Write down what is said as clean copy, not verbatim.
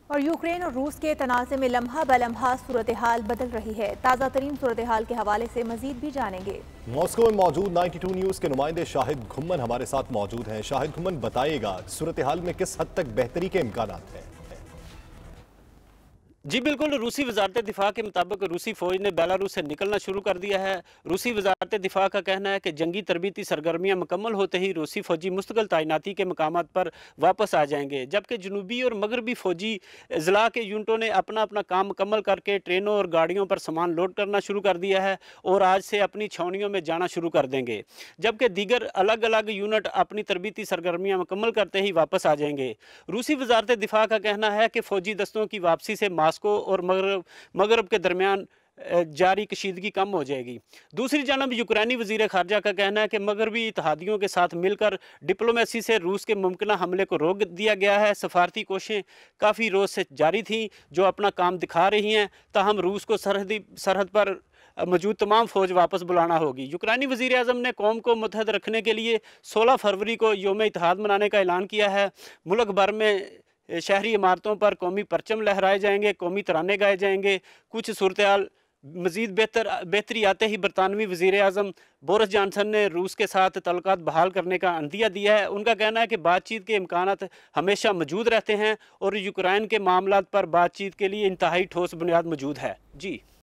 और यूक्रेन और रूस के तनाज़े में लम्हा ब लम्हा सूरत हाल बदल रही है। ताज़ा तरीन सूरत हाल के हवाले से मजीद भी जानेंगे। मॉस्को में मौजूद 92 न्यूज के नुमाइंदे शाहिद घुम्मन हमारे साथ मौजूद हैं। शाहिद घुम्मन, बताइएगा सूरत हाल में किस हद तक बेहतरी के इम्कान हैं? जी बिल्कुल, रूसी वजारत दिफा के मुताबिक रूसी फ़ौज ने बेलारूस से निकलना शुरू कर दिया है। रूसी वजारत दिफा का कहना है कि जंगी तरबीती सरगर्मियाँ मुकम्मल होते ही रूसी फ़ौजी मुस्तकिल तैनाती के मकामात पर वापस आ जाएंगे, जबकि जनूबी और मगरबी फ़ौजी अजला के यूनिटों ने अपना अपना काम मुकम्मल करके ट्रेनों और गाड़ियों पर सामान लोड करना शुरू कर दिया है और आज से अपनी छावनियों में जाना शुरू कर देंगे, जबकि दीगर अलग अलग यूनिट अपनी तरबीती सरगर्मियाँ मुकम्मल करते ही वापस आ जाएंगे। रूसी वजारत दिफा का कहना है कि फ़ौजी दस्तों की वापसी से मास्को और मगरब के दरमियान जारी कशीदगी कम हो जाएगी। दूसरी जानब यूक्रेनी वजीर खारजा का कहना है कि मगरबी इत्तेहादियों के साथ मिलकर डिप्लोमेसी से रूस के मुमकिन हमले को रोक दिया गया है। सफारती कोशिशें काफ़ी रोज़ से जारी थीं जो अपना काम दिखा रही हैं, ताहम रूस को सरहद पर मौजूद तमाम फ़ौज वापस बुलाना होगी। यूक्रेनी वज़ीर आज़म ने कौम को मुत्तहद रखने के लिए 16 फरवरी को यौम इत्तेहाद मनाने का ऐलान किया है। मुल्क भर में शहरी इमारतों पर कौमी परचम लहराए जाएंगे, कौमी तराने गाए जाएंगे। कुछ सूरत हाल मज़ीद बेहतरी आते ही बरतानवी वज़ीर आज़म बोरिस जॉनसन ने रूस के साथ तल्लुकात बहाल करने का अंदिया दिया है। उनका कहना है कि बातचीत के इम्कानात हमेशा मौजूद रहते हैं और यूक्रेन के मामलात पर बातचीत के लिए इंतहाई ठोस बुनियाद मौजूद है। जी।